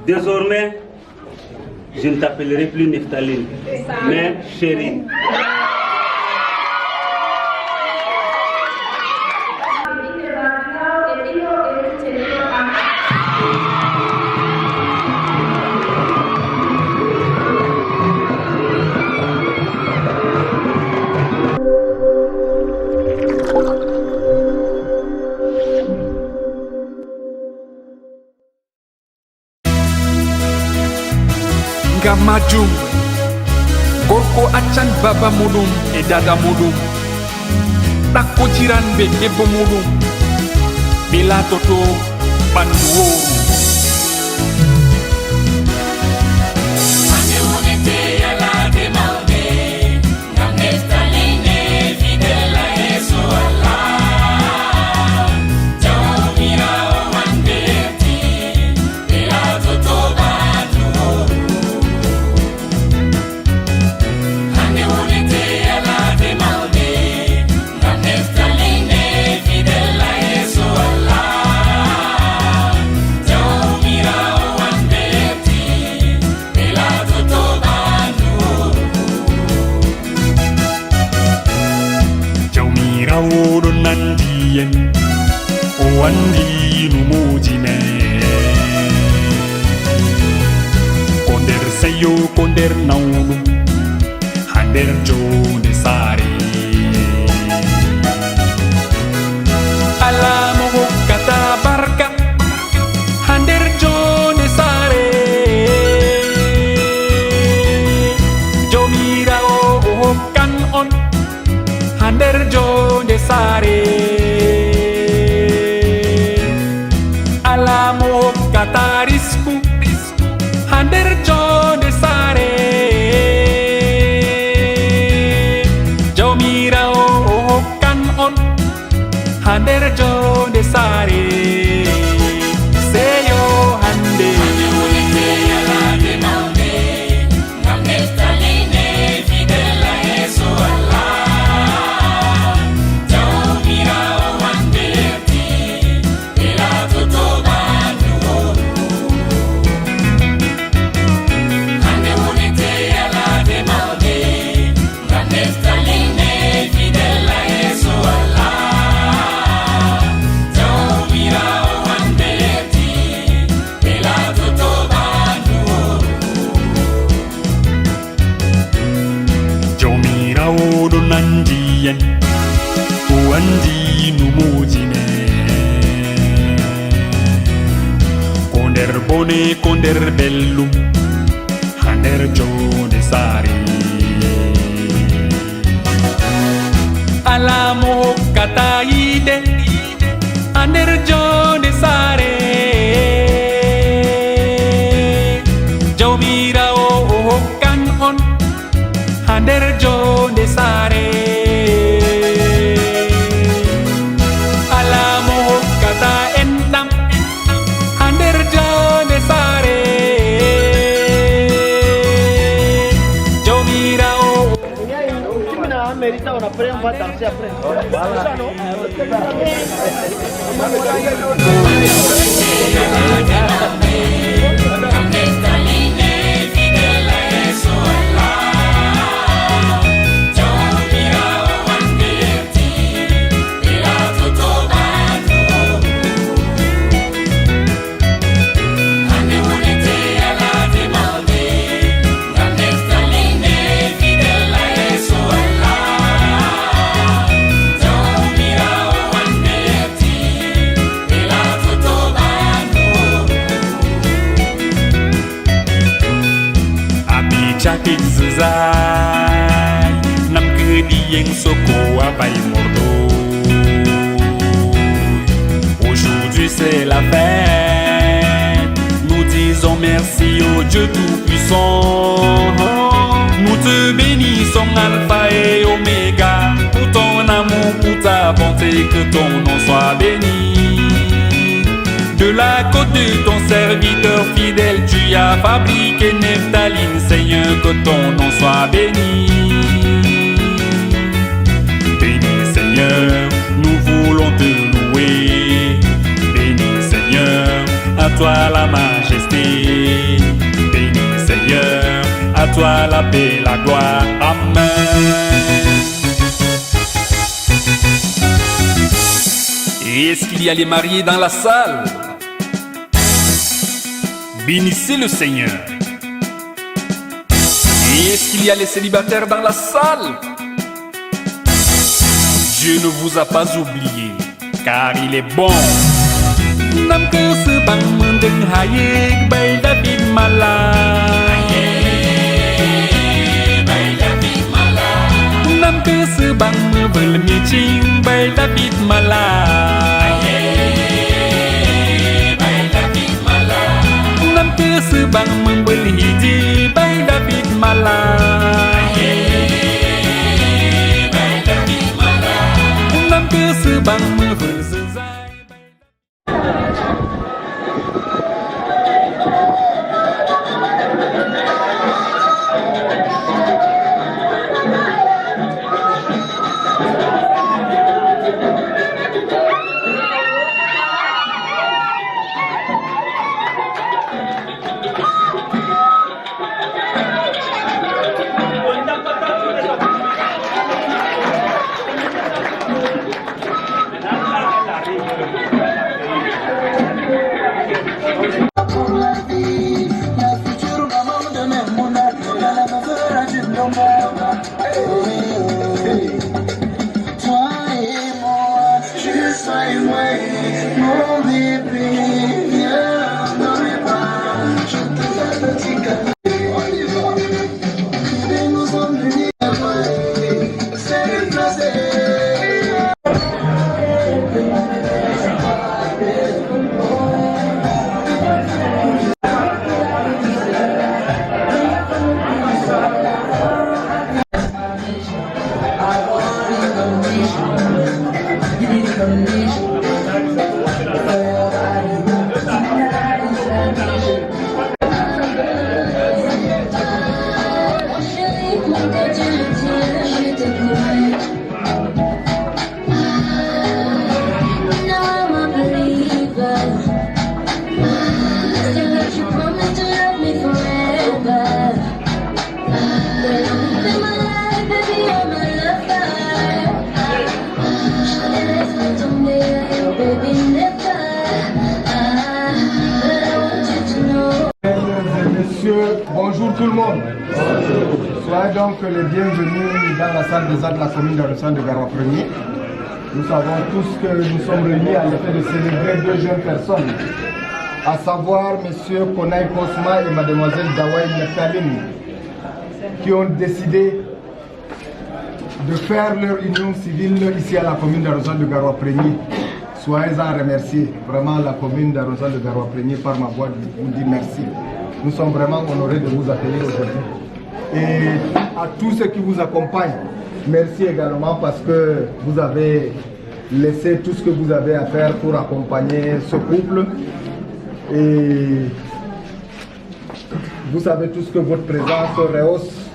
Désormais, je ne t'appellerai plus Nephthaline, mais chérie. Majum gorko accan baba muɗum e dada muɗum ɗakkotiran be debbo muɗum ɓe latoto ɓandu woru. Oɗo nandi en o wandi no moji men ko nder seyo ko nder nawɗum ha nder jonde saare ala mo hokkata barka ha nder jonde saare jomirawo o hokkan on ha nder jonde saare ala mo hokkata risku ha nder jonde saare jawmirawo o hokkan on ha nder jonde saare seyo hande oɗo nandi en o wandi no moji men ko nder bone ko nder bellum ha nder jonde saare ala mo hokkata yiide ha nder jonde saare jawmirawo o hokkan on ha nder jonde saare ala mo hokkata enɗam ha nder jonde saare jawmirawo Mérita, on après on va danser après. C'est ça non? Chatit zai nam cứ đi yang soko à bay mordo. Aujourd'hui c'est la fête. Nous disons merci au Dieu Tout-Puissant. Nous te bénissons Alpha et Oméga. Pour ton amour, pour ta bonté, que ton nom soit béni. De la côte de ton serviteur fidèle, tu as fabriqué Nephthaline, Seigneur, que ton nom soit béni. Béni Seigneur, nous voulons te louer. Béni Seigneur, à toi la majesté. soit la paix, la gloire. Amen. Et est-ce qu'il y a les mariés dans la salle? Bénissez le Seigneur. Et est-ce qu'il y a les célibataires dans la salle? Dieu ne vous a pas oublié, car il est bon. Nam cơ sư bằng mương đừng hài bay David Mala. Nam cơ sư bằng mưa vừa mi chinh bay David Mala. Nam cơ sư bằng mương vừa hi di bay David Mala. Nam cơ sư bằng mưa vừa dư dai. Bonjour tout le monde. Soyez donc les bienvenus dans la salle des arts de la commune d'arrondissement de Garoua 1er. Nous savons tous que nous sommes réunis à l'effet de célébrer deux jeunes personnes, à savoir M. Konaï Kosma et Mademoiselle Dawaï Neptaline, qui ont décidé de faire leur union civile ici à la commune d'arrondissement de Garoua 1er. Soyez-en remerciés. Vraiment, la commune d'arrondissement de Garoua 1er, par ma voix, vous dit merci. Nous sommes vraiment honorés de vous accueillir aujourd'hui. Et à tous ceux qui vous accompagnent, merci également parce que vous avez laissé tout ce que vous avez à faire pour accompagner ce couple. Et vous savez tous que votre présence rehausse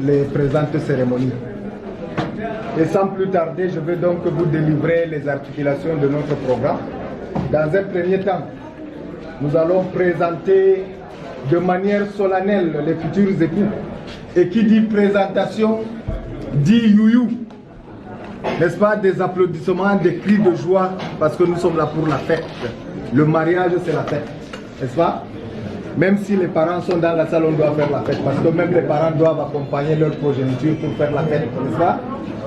les présentes cérémonies. Et sans plus tarder, je vais donc vous délivrer les articulations de notre programme. Dans un premier temps, nous allons présenter de manière solennelle les futurs époux. Et qui dit présentation, dit youyou. N'est-ce pas? Des applaudissements, des cris de joie, parce que nous sommes là pour la fête. Le mariage, c'est la fête. N'est-ce pas? Même si les parents sont dans la salle, on doit faire la fête. Parce que même les parents doivent accompagner leur progéniture pour faire la fête. N'est-ce pas?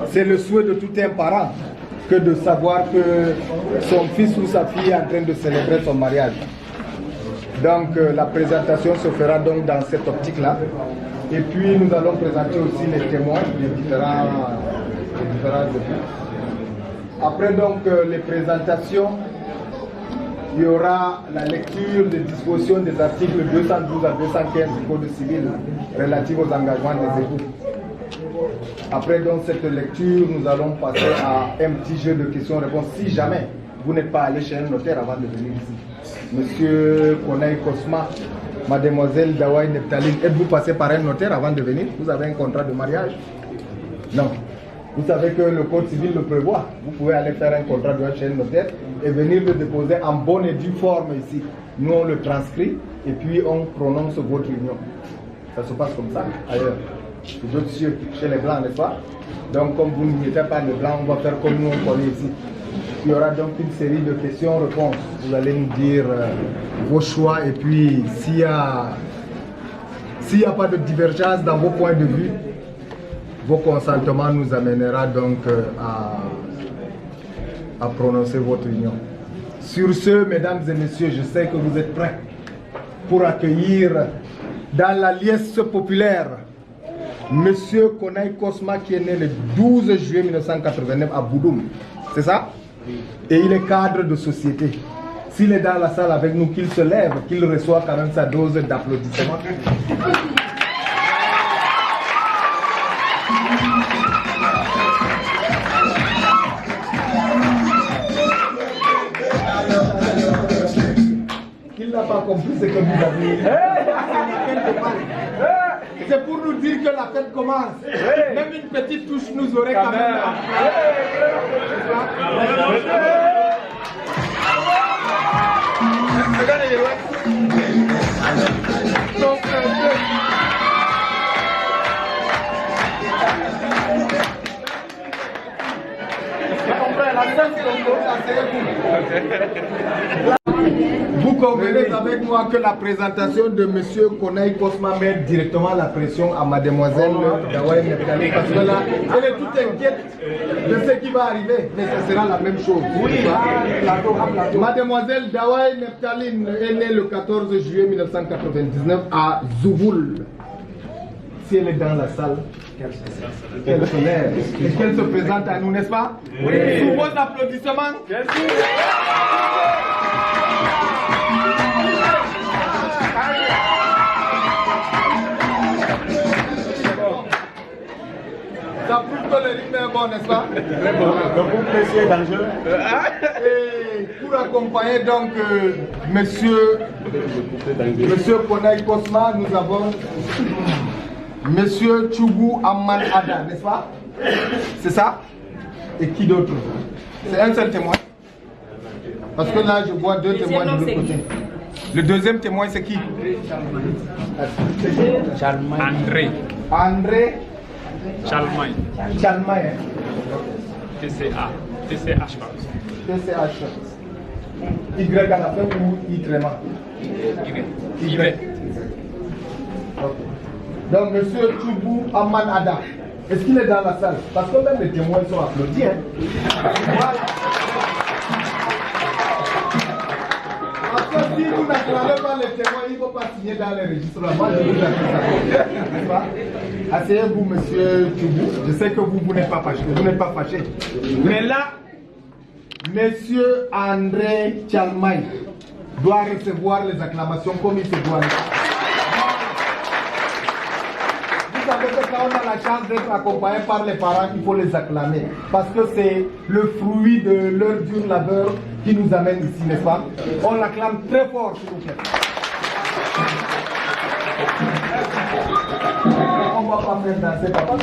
C'est le souhait de tout un parent que de savoir que son fils ou sa fille est en train de célébrer son mariage. Donc la présentation se fera donc dans cette optique-là. Et puis nous allons présenter aussi les témoins des différents époux. Après donc les présentations, il y aura la lecture des dispositions des articles 212 à 215 du Code civil relatifs aux engagements des époux. Après donc cette lecture, nous allons passer à un petit jeu de questions-réponses si jamais vous n'êtes pas allé chez un notaire avant de venir ici. Monsieur Konaï Kosma, Mademoiselle Dawaï Neptaline, êtes-vous passé par un notaire avant de venir? Vous avez un contrat de mariage? Non. Vous savez que le Code civil le prévoit. Vous pouvez aller faire un contrat de chez un notaire et venir le déposer en bonne et due forme ici. Nous, on le transcrit et puis on prononce votre union. Ça se passe comme ça ailleurs. C'est d'autres cieux chez les Blancs, n'est-ce pas? Donc comme vous n'étiez pas les Blancs, on va faire comme nous on connaît ici. Il y aura donc une série de questions-réponses. Vous allez nous dire vos choix et puis s'il n'y a pas de divergence dans vos points de vue, vos consentements nous amènera donc à prononcer votre union. Sur ce, mesdames et messieurs, je sais que vous êtes prêts pour accueillir dans la liesse populaire Monsieur Konaï Kosma qui est né le 12 juillet 1989 à Boudoum. C'est ça? Et il est cadre de société. S'il est dans la salle avec nous, qu'il se lève, qu'il reçoit quand même sa dose d'applaudissements. Il n'a pas compris ce que vous avez. C'est pour nous dire que la fête commence. Même une petite touche nous aurait quand même. Vous convenez avec moi que la présentation de M. Konaï Kosma met directement la pression à mademoiselle Dawai Neptali, parce que là, elle est toute inquiète de ce qui va arriver, mais ce sera la même chose. Oui. Mademoiselle Dawai Neptaline est née le 14 juillet 1999 à Zouvoul. Si elle est dans la salle, qu'elle se lève et qu'elle se présente à nous, n'est-ce pas? Oui. Sous vos applaudissements. Merci. Ça prouve que le rythme est bon, n'est-ce pas? Très bon. Le groupe Messie est dangereux. Et pour accompagner donc Monsieur Konaï Kosma, nous avons Monsieur Choubou Amman Ada, n'est-ce pas? C'est ça? Et qui d'autre? C'est un seul témoin? Parce que là, je vois deux témoins de l'autre côté. Le deuxième témoin, c'est qui? André Chalmaï. Chalmaï. TCH. TCH. Y à la fin ou I tréma? Y. Donc, monsieur Choubou Amman Ada, est-ce qu'il est dans la salle? Parce que même les témoins sont applaudis. Hein? Voilà. Parce que si vous n'acclamez pas les témoins, il ne faut pas signer dans les registres. Moi, je vous accuse ça. Asseyez-vous, monsieur Choubou. Je sais que vous n'êtes pas fâché. Vous n'êtes pas fâché. Mais là, monsieur André Chalmaï doit recevoir les acclamations comme il se doit. Vous savez que quand on a la chance d'être accompagné par les parents, il faut les acclamer. Parce que c'est le fruit de leur dur labeur qui nous amène ici, n'est-ce pas? On l'acclame très fort, s'il vous plaît. On ne va pas faire danser papa.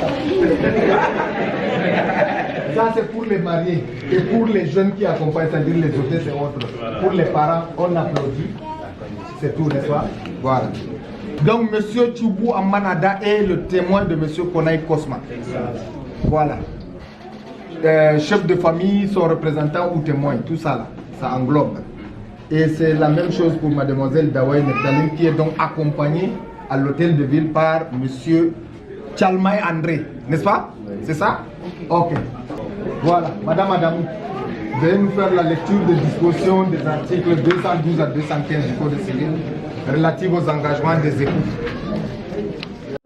Ça c'est pour les mariés et pour les jeunes qui accompagnent, c'est-à-dire les hôtesses et autres. Pour les parents, on applaudit. C'est tout, n'est-ce pas? Voilà. Donc, M. Choubou Amman Ada est le témoin de M. Konaï Kosma. Voilà. Chef de famille, son représentant ou témoin, tout ça là, ça englobe. Et c'est la même chose pour mademoiselle Dawai Neptaline qui est donc accompagnée à l'hôtel de ville par M. Chalmaï André, n'est-ce pas? C'est ça? Ok. Voilà, madame Adamou, vous allez nous faire la lecture des dispositions des articles 212 à 215 du Code civil relatifs aux engagements des époux.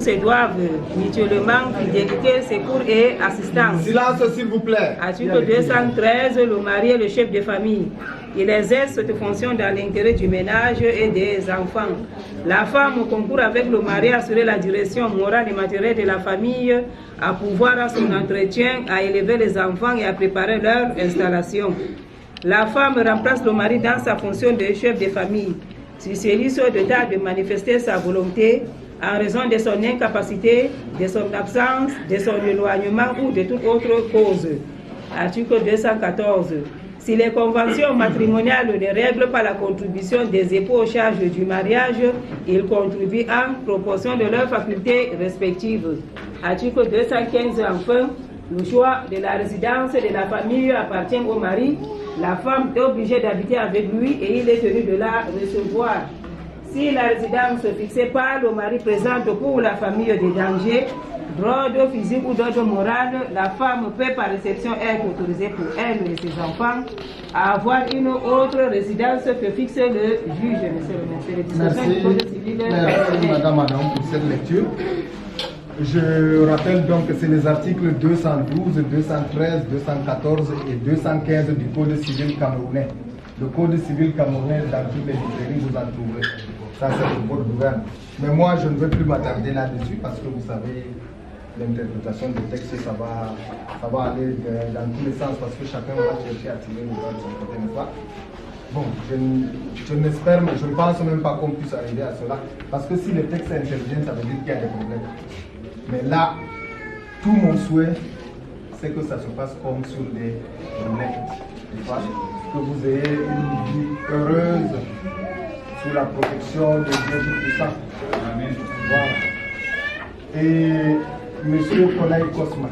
Se doivent mutuellement fidélité, secours et assistance. Silence s'il vous plaît. Article 213, le mari est le chef de famille. Il exerce cette fonction dans l'intérêt du ménage et des enfants. La femme concourt avec le mari à assurer la direction morale et matérielle de la famille, à pouvoir à son entretien, à élever les enfants et à préparer leur installation. La femme remplace le mari dans sa fonction de chef de famille. Si celui se doit de manifester sa volonté, en raison de son incapacité, de son absence, de son éloignement ou de toute autre cause. Article 214. Si les conventions matrimoniales ne règlent pas la contribution des époux aux charges du mariage, ils contribuent en proportion de leurs facultés respectives. Article 215, enfin, le choix de la résidence de la famille appartient au mari. La femme est obligée d'habiter avec lui et il est tenu de la recevoir. Si la résidence fixée par le mari présente pour la famille des dangers, d'ordre physique ou d'ordre moral, la femme peut par exception être autorisée pour elle et ses enfants à avoir une autre résidence que fixe le juge. Merci Madame Adam pour cette lecture. Je rappelle donc que c'est les articles 212, 213, 214 et 215 du Code civil camerounais. Le Code civil camerounais, dans toutes les librairies, vous en trouverez. Ça, c'est pour votre gouvernement. Mais moi, je ne veux plus m'attarder là-dessus parce que vous savez, l'interprétation du texte, ça va aller dans tous les sens parce que chacun va chercher à tirer le droit de son côté, n'est-ce pas? Bon, je n'espère, mais je ne pense même pas qu'on puisse arriver à cela. Parce que si le texte intervient, ça veut dire qu'il y a des problèmes. Mais là, tout mon souhait, c'est que ça se passe comme sur des roulettes. Que vous ayez une vie heureuse sous la protection de Dieu Tout-Puissant. Amen. Voilà. Et Monsieur Konaï Kosma,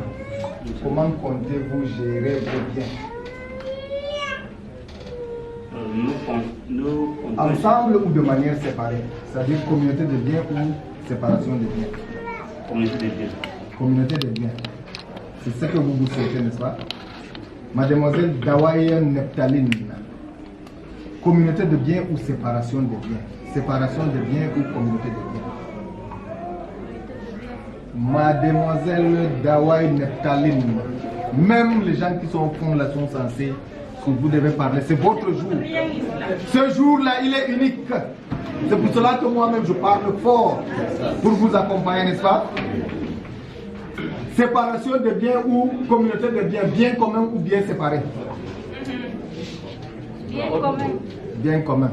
comment comptez-vous gérer vos biens? Nous ensemble ou de manière séparée? C'est-à-dire communauté de biens ou séparation de biens? Communauté de biens. Communauté de biens. C'est ce que vous souhaitez, n'est-ce pas? Mademoiselle Dawaye Neptaline, communauté de biens ou séparation de biens? Séparation de biens ou communauté de biens? Mademoiselle Dawaye Neptaline, même les gens qui sont au fond là sont censés, que vous devez parler, c'est votre jour. Ce jour-là, il est unique. C'est pour cela que moi-même je parle fort pour vous accompagner, n'est-ce pas? Séparation de biens ou communauté de biens, bien commun ou bien séparé? Bien commun. Bien commun.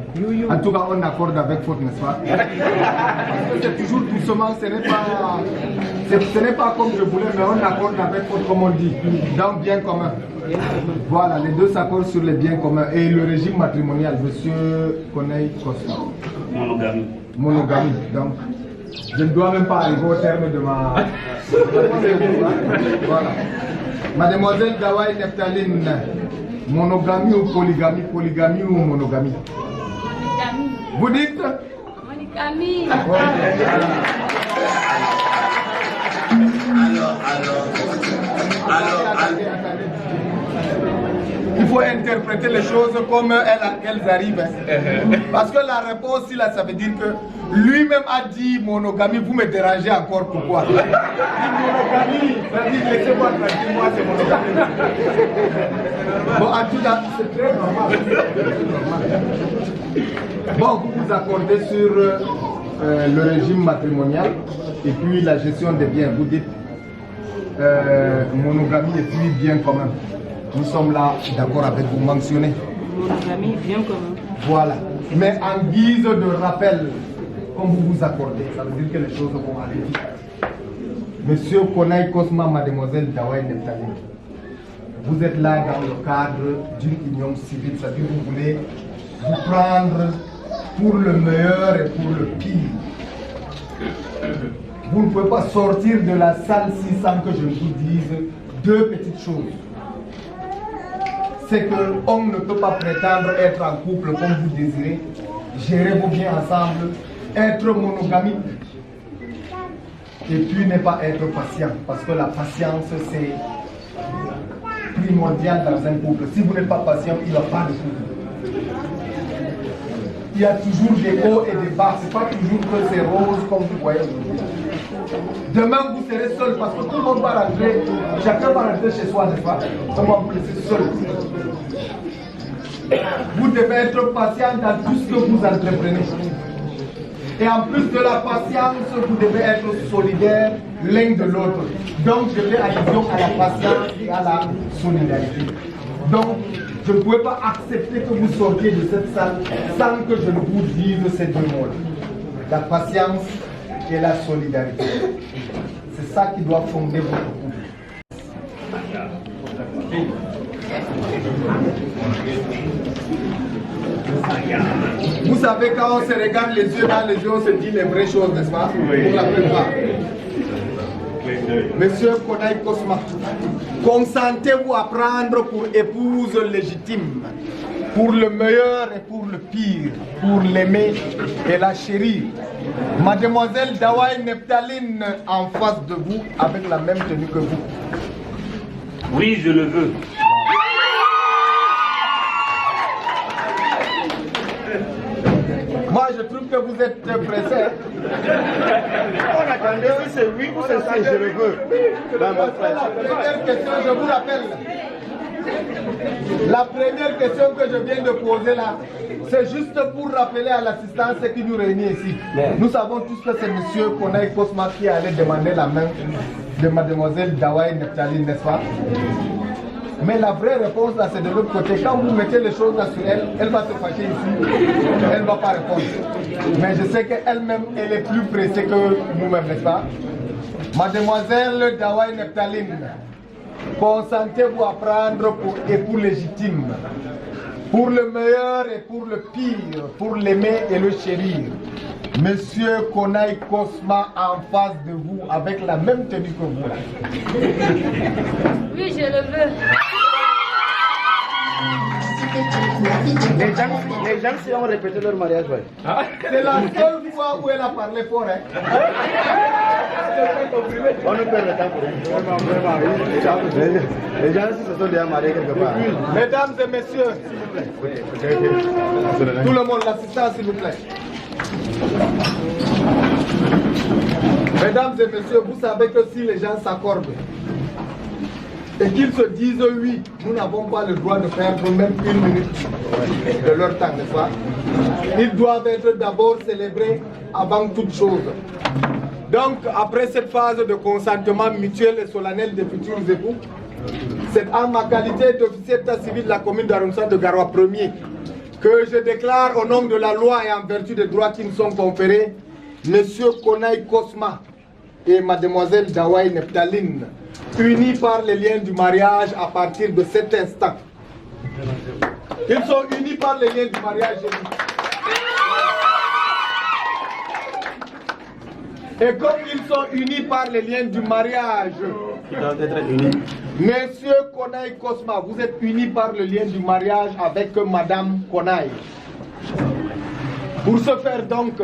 En tout cas, on accorde avec faute, n'est-ce pas? C'est toujours doucement, ce n'est pas comme je voulais, mais on accorde avec faute, comme on dit. Donc, bien commun. Voilà, les deux s'accordent sur les biens communs. Et le régime matrimonial, monsieur Konaï Kosma? Monogamie. Monogamie, donc. Je ne dois même pas arriver au terme de ma... Voilà. Mademoiselle Dawaï Neptaline, monogamie ou polygamie? Polygamie ou monogamie? Monogamie. Vous dites? Monogamie. Attendez. Il faut interpréter les choses comme elles arrivent. Parce que la réponse, là, ça veut dire que lui-même a dit monogamie, vous me dérangez encore, pourquoi? Il dit monogamie, ça veut dire laissez-moi tranquille, moi c'est monogamie. Bon, en tout cas, c'est très normal. Bon, vous vous accordez sur le régime matrimonial et puis la gestion des biens. Vous dites monogamie et puis bien commun. Nous sommes là d'accord avec vous, mentionner. Monogamie bien commun. Voilà. Mais en guise de rappel, comme vous vous accordez, ça veut dire que les choses vont aller vite. Monsieur Konaï Kosma, mademoiselle Dawaï Neptaline, vous êtes là dans le cadre d'une union civile, c'est-à-dire que vous voulez vous prendre pour le meilleur et pour le pire. Vous ne pouvez pas sortir de la salle sans que je vous dise deux petites choses. C'est qu'on ne peut pas prétendre être en couple comme vous désirez, gérer vos biens ensemble, être monogamique, et puis ne pas être patient, parce que la patience c'est primordial dans un couple. Si vous n'êtes pas patient, il n'y a pas de couple. Il y a toujours des hauts et des bas, c'est pas toujours que c'est rose comme vous voyez aujourd'hui. Demain vous serez seul parce que tout le monde va rentrer, chacun va rentrer chez soi, n'est-ce pas? On va vous laisser seul. Vous devez être patient dans tout ce que vous entreprenez. Et en plus de la patience, vous devez être solidaires l'un de l'autre. Donc je fais allusion à la patience et à la solidarité. Donc je ne pouvais pas accepter que vous sortiez de cette salle sans que je ne vous dise ces deux mots. La patience et la solidarité. C'est ça qui doit fonder votre couple. Vous savez, quand on se regarde les yeux dans les yeux, on se dit les vraies choses, n'est-ce pas? Pour la plupart. Monsieur Konaï Kosma, consentez-vous à prendre pour épouse légitime, pour le meilleur et pour le pire, pour l'aimer et la chérir, Mademoiselle Dawai Neptaline en face de vous avec la même tenue que vous? Oui, je le veux. Moi, je trouve que vous êtes pressé. On attendait si c'est oui ou c'est ça, je le veux. Dans ma phrase. La première question, je vous rappelle. La première question que je viens de poser là, c'est juste pour rappeler à l'assistance ce qui nous réunit ici. Nous savons tous que c'est monsieur Konaï Kosma qui allait demander la main de mademoiselle Dawai Neptaline, n'est-ce pas? Mais la vraie réponse là, c'est de l'autre côté. Quand vous mettez les choses là sur elle, elle va se fâcher ici. Elle ne va pas répondre. Mais je sais qu'elle-même, elle est plus pressée que nous-mêmes, n'est-ce pas? Mademoiselle Dawai Neptaline, consentez-vous à prendre pour époux légitime, pour le meilleur et pour le pire, pour l'aimer et le chérir, monsieur Konaï Kosma en face de vous avec la même tenue que vous là? Oui, je le veux. Les gens si ont répété leur mariage, ouais. C'est la seule fois où elle a parlé fort, hein? On ne perd le temps pour elle. Les gens si se sont déjà mariés quelque part. Mesdames et messieurs, tout le monde, l'assistance s'il vous plaît. Mesdames et messieurs, vous savez que si les gens s'accordent et qu'ils se disent oui, nous n'avons pas le droit de perdre même une minute de leur temps, n'est-ce pas? Ils doivent être d'abord célébrés avant toute chose. Donc, après cette phase de consentement mutuel et solennel des futurs époux, c'est en ma qualité d'officier d'état civil de la commune d'arrondissement de Garoua 1er que je déclare au nom de la loi et en vertu des droits qui nous sont conférés, monsieur Konaï Kosma et mademoiselle Dawai Neptaline, unis par les liens du mariage à partir de cet instant. Ils sont unis par les liens du mariage. Et comme ils sont unis par les liens du mariage, Ils doivent être unis. monsieur Konaï Kosma, vous êtes unis par le lien du mariage avec madame Konaï. Pour ce faire donc,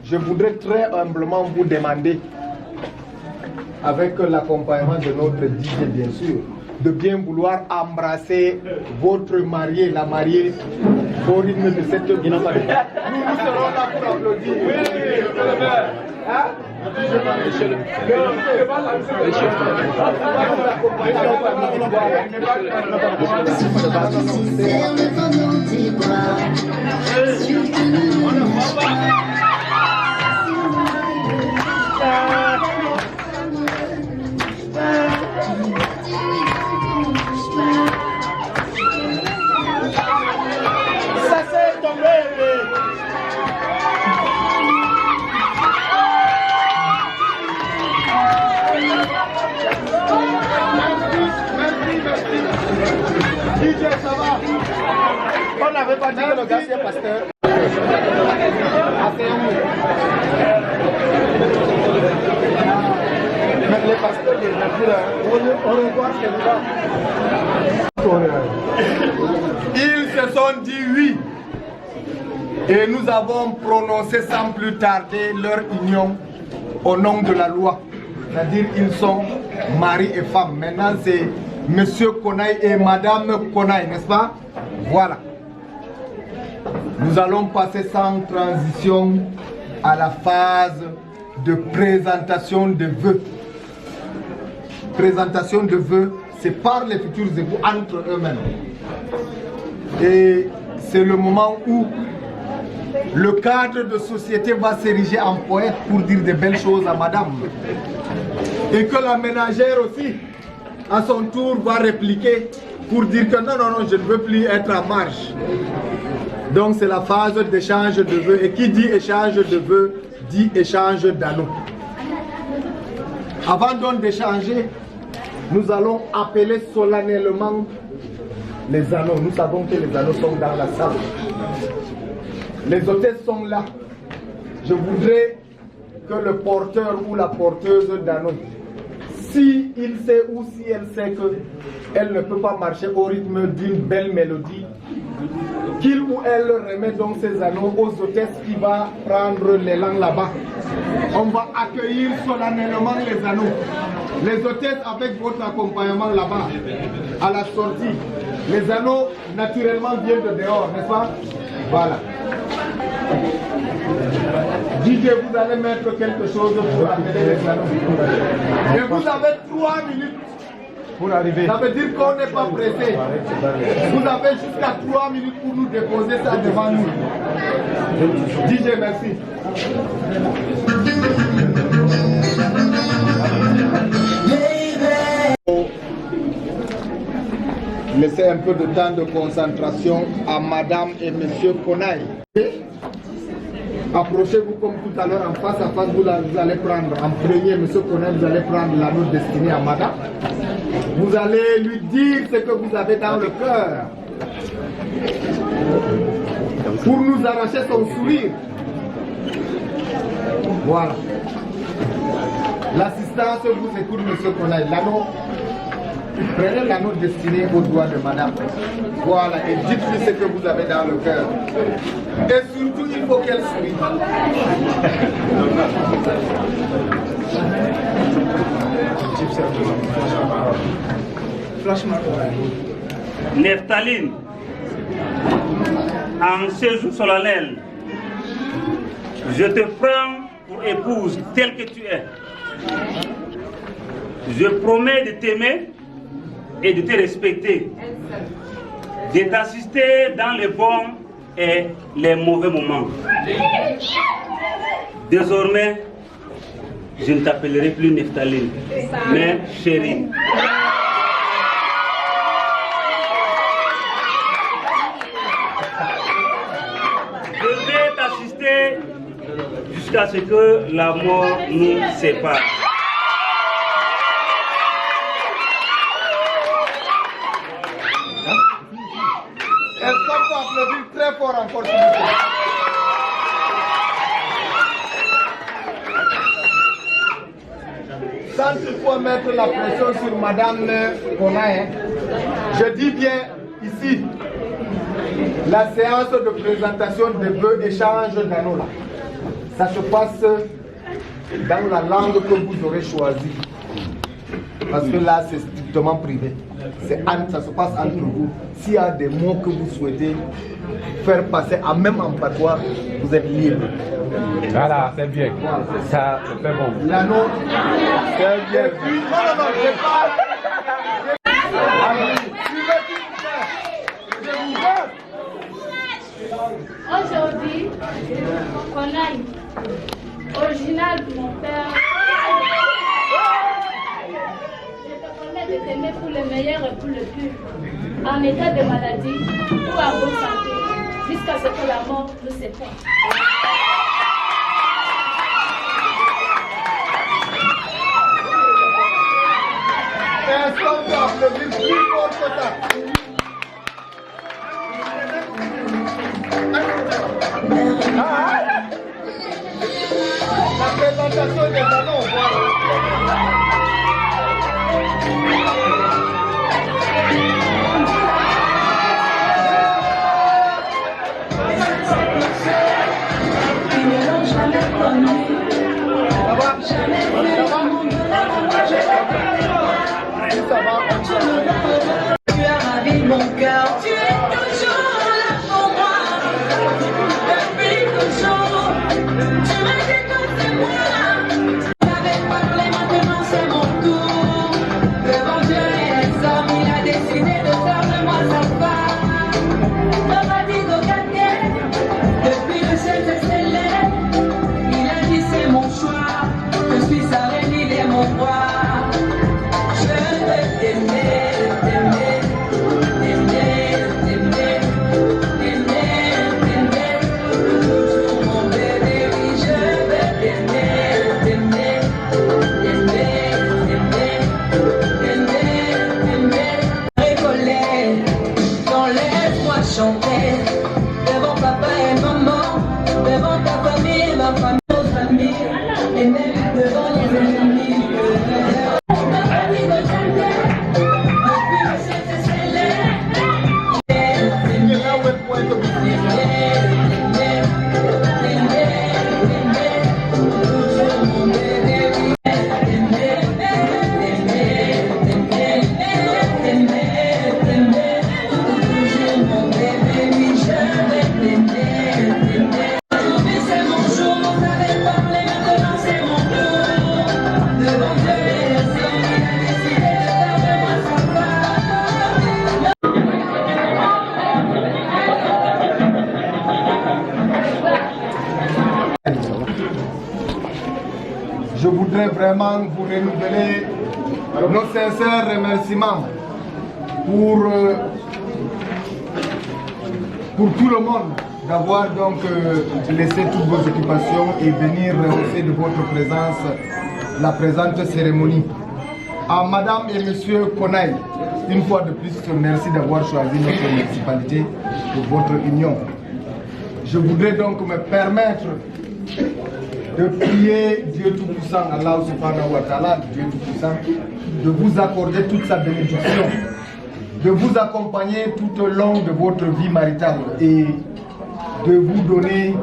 je voudrais très humblement vous demander, avec l'accompagnement de notre DJ bien sûr, de bien vouloir embrasser votre mariée, la mariée, au rythme de cette musique. Nous serons là pour applaudir. Hein? Ça c'est tombé. DJ, ça va? On n'avait pas dit que le gars c'est pasteur. Mais les pasteurs, on revoit ce ils se sont dit oui. Et nous avons prononcé sans plus tarder leur union au nom de la loi. C'est-à-dire qu'ils sont mari et femme. Maintenant c'est monsieur Konaï et madame Konaï, n'est-ce pas? Voilà. Nous allons passer sans transition à la phase de présentation de vœux. Présentation de vœux, c'est par les futurs époux entre eux-mêmes. Et c'est le moment où le cadre de société va s'ériger en poète pour dire de belles choses à madame. Et que la ménagère aussi, à son tour, va répliquer pour dire que non, non, non, je ne veux plus être en marge. Donc c'est la phase d'échange de vœux. Et qui dit échange de vœux, dit échange d'anneaux. Avant donc d'échanger, nous allons appeler solennellement les anneaux. Nous savons que les anneaux sont dans la salle. Les hôtesses sont là. Je voudrais que le porteur ou la porteuse d'anneaux, si il sait ou si elle sait qu'elle ne peut pas marcher au rythme d'une belle mélodie, qu'il ou elle remet donc ses anneaux aux hôtesses qui va prendre l'élan là-bas. On va accueillir solennellement les anneaux. Les hôtesses avec votre accompagnement là-bas, à la sortie. Les anneaux naturellement viennent de dehors, n'est-ce pas? Voilà. DJ, vous allez mettre quelque chose pour amener les anneaux. Et vous avez 3 minutes pour arriver. Ça veut dire qu'on n'est pas pressé. Vous avez jusqu'à 3 minutes pour nous déposer ça devant nous. DJ, merci. Laissez un peu de temps de concentration à Madame et Monsieur Konaï. Approchez-vous comme tout à l'heure en face à face, vous allez prendre en premier, Monsieur Konaï, vous allez prendre l'anneau destiné à Madame. Vous allez lui dire ce que vous avez dans le cœur pour nous arracher son sourire. Voilà. L'assistance vous écoute, Monsieur Konaï. L'anneau, prenez l'anneau destiné au doigt de Madame. Voilà, et dites-lui ce que vous avez dans le cœur. Et surtout, il faut qu'elle sourie. Neptaline, en ce jour solennel, je te prends pour épouse telle que tu es. Je promets de t'aimer et de te respecter, de t'assister dans les bons et les mauvais moments. Désormais, je ne t'appellerai plus Neptaline, mais chérie. Je vais t'assister jusqu'à ce que la mort nous sépare. Est-ce qu'on peut applaudir très fort encore, s'il vous plaît? Quand il faut mettre la pression sur Madame Konaï, je dis bien ici, la séance de présentation de vœux échange d'anneaux là, ça se passe dans la langue que vous aurez choisie. Parce que là, c'est strictement privé. Ça se passe entre vous. S'il y a des mots que vous souhaitez faire passer, même en patois, vous êtes libre. Voilà, c'est bien. Ça, c'est bon. L'anneau, c'est bien. Non, je parle. Aujourd'hui, Konaï, original de mon père. Je te promets de t'aimer pour le meilleur et pour le pire, en état de maladie ou en bonne santé, jusqu'à ce que la mort nous sépare. Est-ce qu'on peut applaudir plus fort que ça? La présentation des anneaux, voilà. Tu as ravi mon cœur, tu es toujours là pour moi. Depuis toujours, tu m'as dit que c'est moi. J'avais parlé, maintenant c'est mon tour. Devant Dieu et les hommes, il a décidé de faire de moi sa femme. Papa dit au quartier, depuis le ciel s'est scellé, il a dit c'est je voudrais vraiment vous renouveler nos sincères remerciements pour tout le monde d'avoir donc laissé toutes vos occupations et venir rehausser de votre présence la présente cérémonie. À Madame et Monsieur Konaï, une fois de plus, merci d'avoir choisi notre municipalité pour votre union. Je voudrais donc me permettre de prier Dieu Tout-Puissant, Allah subhanahu wa ta'ala, Dieu Tout-Puissant, de vous accorder toute sa bénédiction, de vous accompagner tout au long de votre vie maritale et de vous donner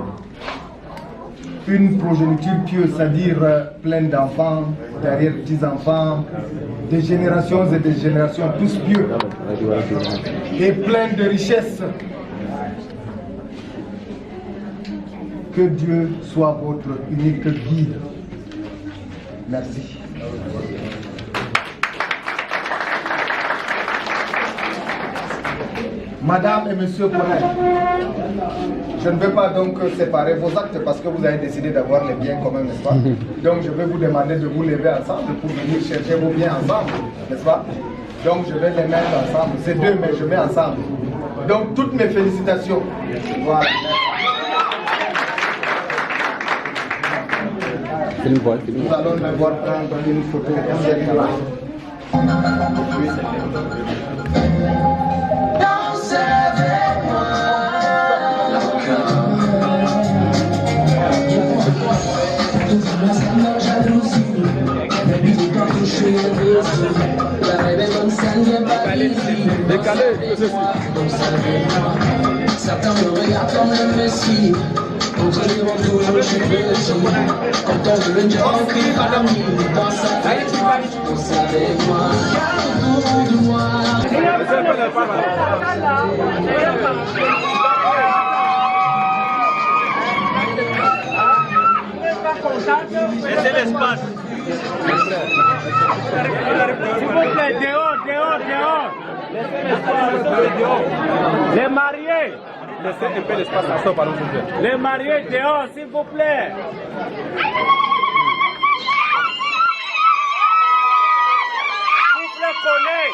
une progéniture pieuse, c'est-à-dire pleine d'enfants, derrière petits-enfants, des générations et des générations, tous pieux, et plein de richesses. Que Dieu soit votre unique guide. Merci. Madame et Monsieur Konaï, je ne vais pas donc séparer vos actes parce que vous avez décidé d'avoir les biens communs, n'est-ce pas? Donc je vais vous demander de vous lever ensemble pour venir chercher vos biens ensemble, n'est-ce pas? Donc je vais les mettre ensemble, ces deux, mais je mets ensemble. Donc toutes mes félicitations. Voilà. Nous allons devoir prendre une photo. Danse avec moi. La jalousie, baby, tu dois toucher le dessus. La rêve comme ça n'est pas décalé. Certains me regardent comme le Messie. D'autres diront toujours je suis petit. Quand on veut le dire, on crie famille. Danse avec moi. Garde autour de moi. Laissez l'espace. S'il vous plaît, dehors. Laissez l'espace, dehors. Les mariés. Laissez un peu l'espace à ça, pardon, s'il vous plaît. Les mariés dehors, s'il vous plaît. Couple connaît.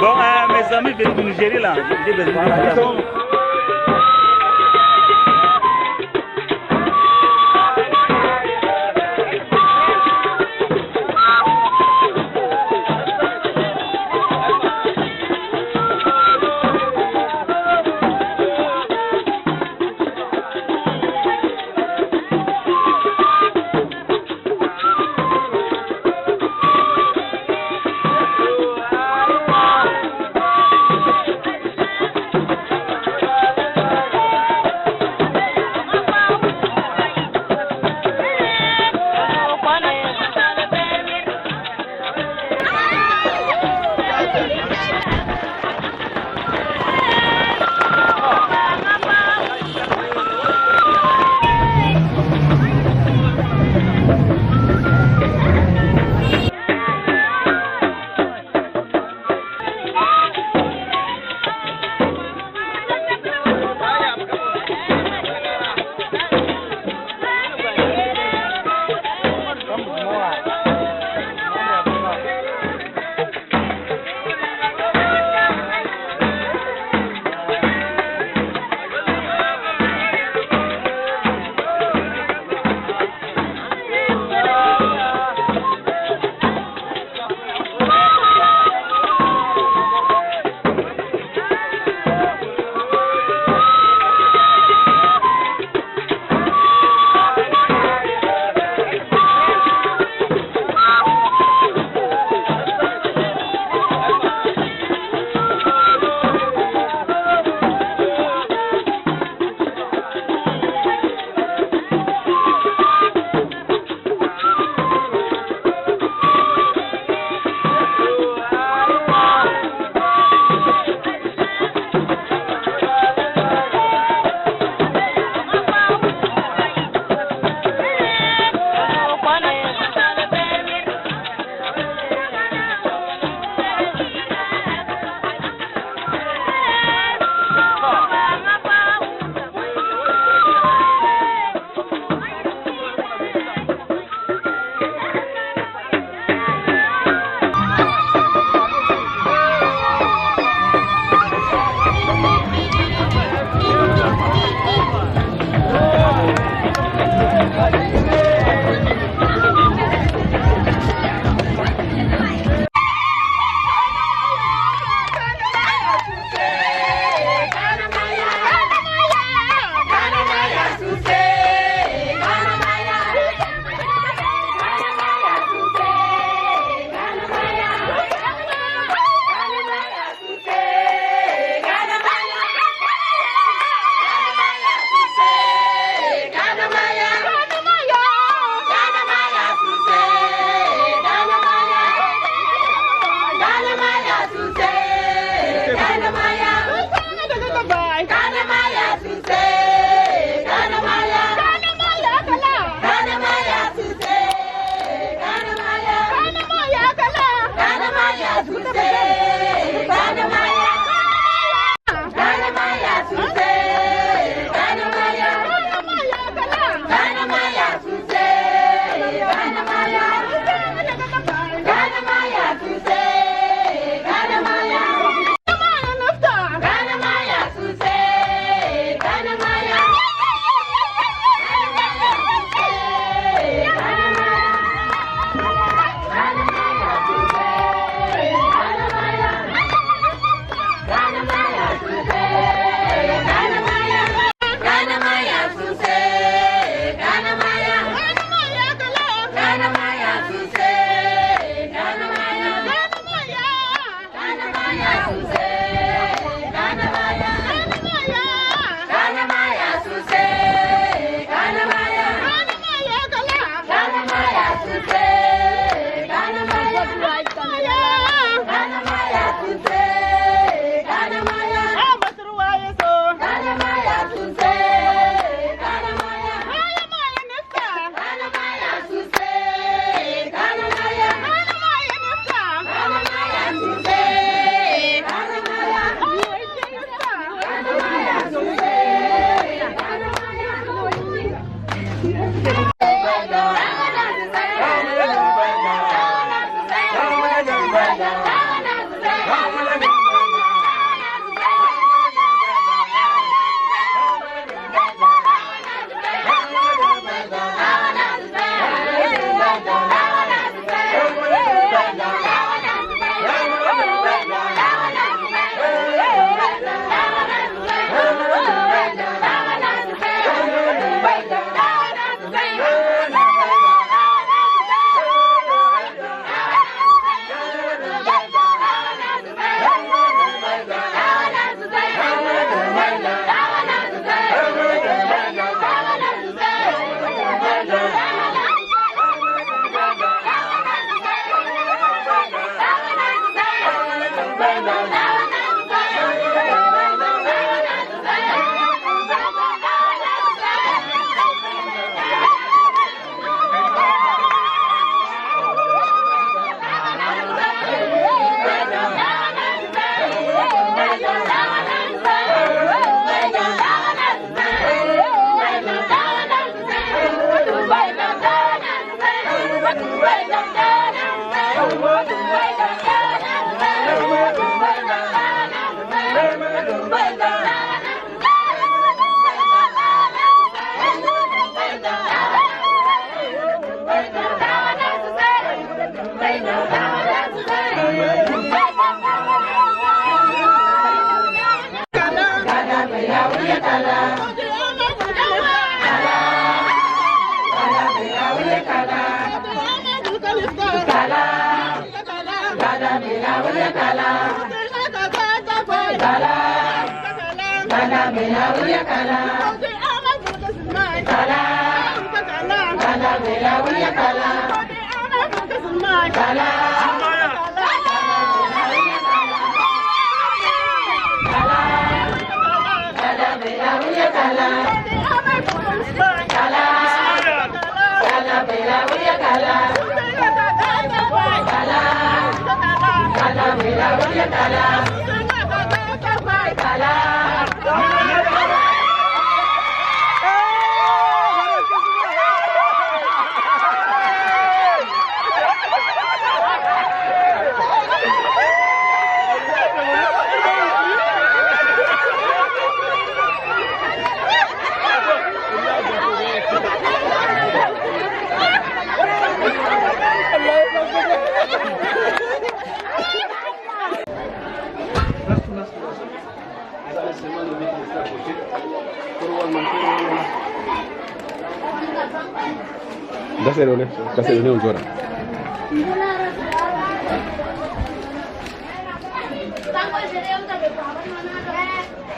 Bon, mes amis viennent de Nigeria là. J'ai besoin de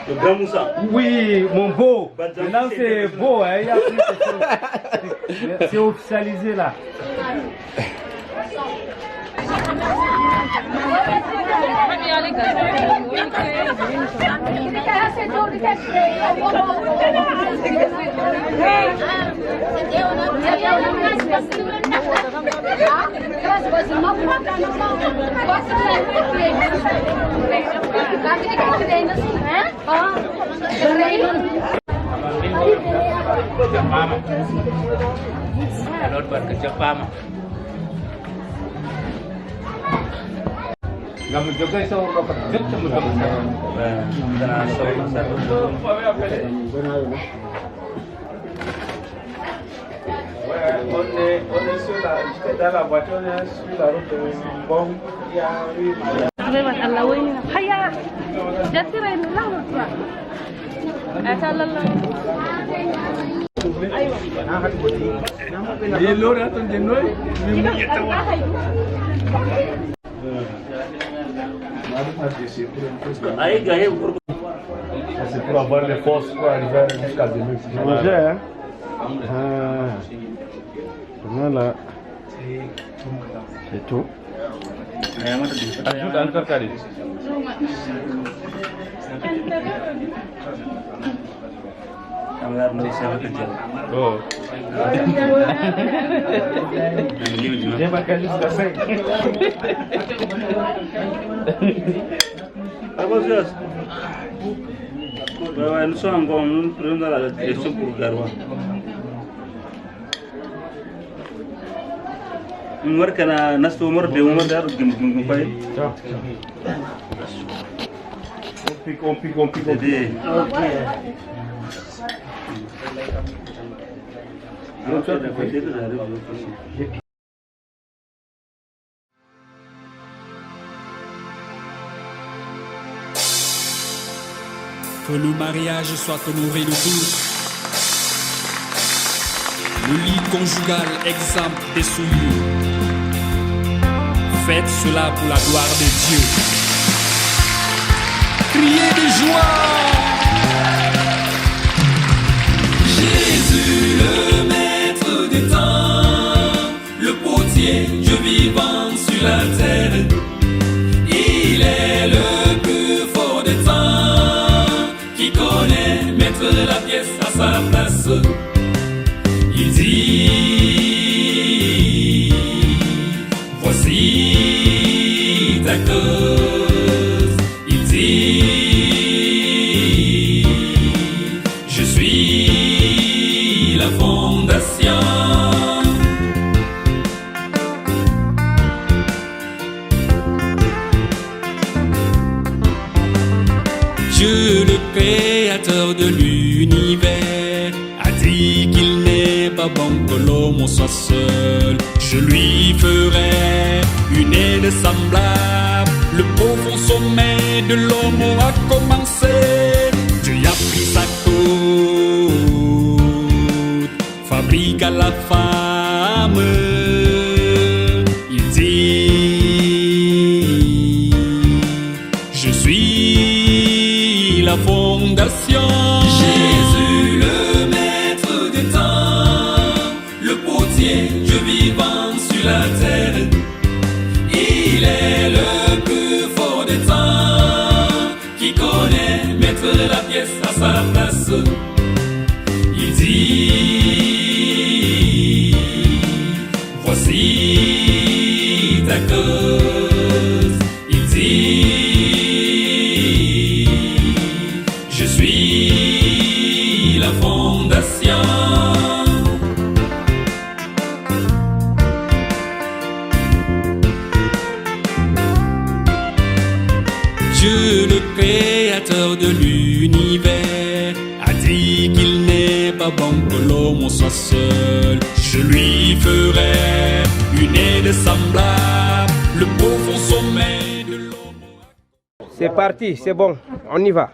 Le grand Moussa. Oui, mon beau. Maintenant c'est beau, hein. Il y a plus de choses. C'est officialisé là. Alors berkerja pama. Nggak menjaga itu orang kerja cuma on est sur la, j'étais dans la voiture, on est sur la route de Bon, il y a eu c'est pour avoir les forces pour arriver jusqu'à demain. Hein? Voilà. C'est tout. Ajuda, Oh. J'ai marqué jusqu'à 5. Nous sommes encore nous prenons dans la direction pour Garoua. Nous voyons que nous sommes morts de moment d'ailleurs. On pique. Que le mariage soit honoré de tous. Le lit conjugal exempt des souillures. Faites cela pour la gloire de Dieu. Criez de joie. Jésus, le maître des temps, le potier, Dieu vivant sur la terre. Il est le plus fort des temps, qui connaît mettre la pièce à sa place. Il dit, voici ta cause. Il dit, je suis la fondation. Dieu, le créateur de l'univers, a dit qu'il n'est pas bon que l'homme soit seul. Je lui ferai une aide semblable. Le profond sommet de l'homme a commencé. Dieu a pris sa côte, fabrique à la femme. Il dit, je suis la fondation. Jésus, le maître des temps, le potier, Dieu vivant sur la terre. Il est le plus fort des temps, qui connaît mettre la pièce à sa place. Il dit, voici ta cause. Il dit, je suis la fondation. Dieu, le créateur de l'univers, a dit qu'il n'est pas bon que l'homme soit seul. Je lui ferai une aide semblable, le profond sommet de l'homme. C'est parti, c'est bon, on y va.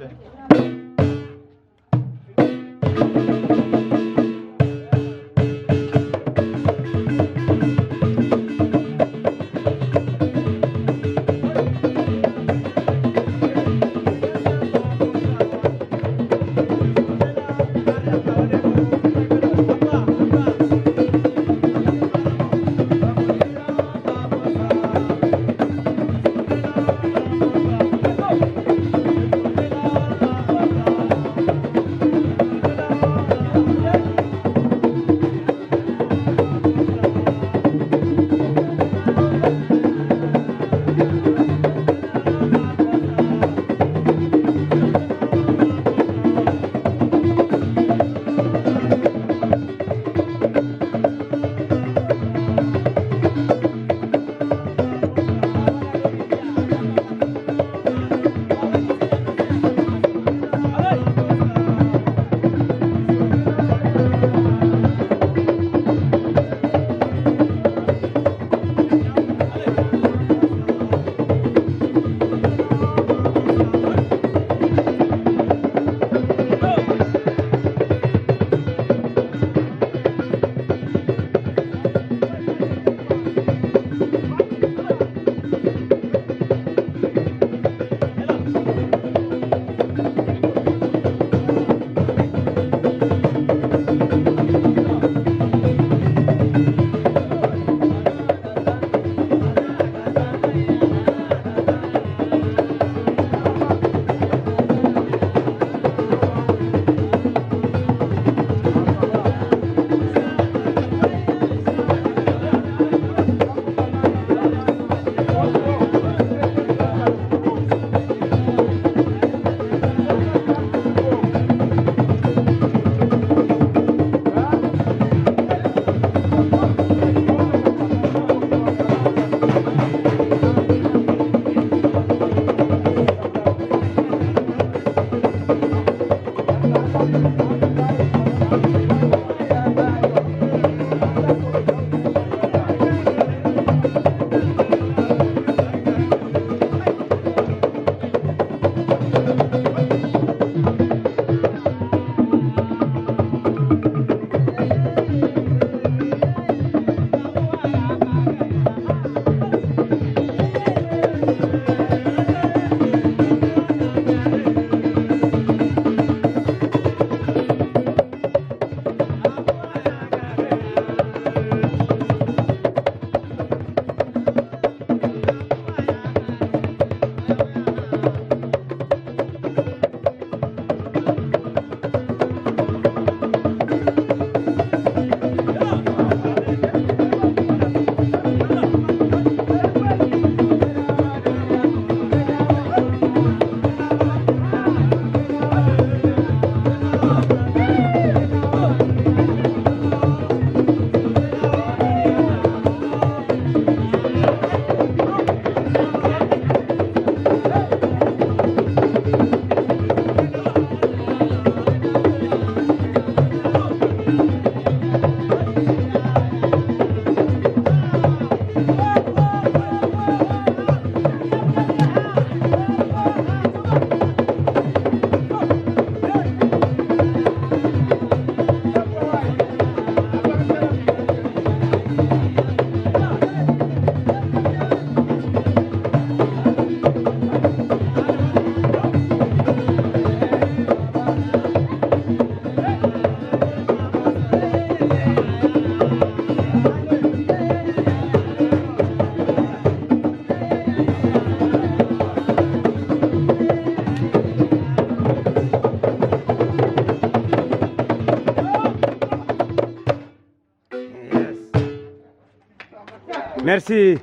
Merci.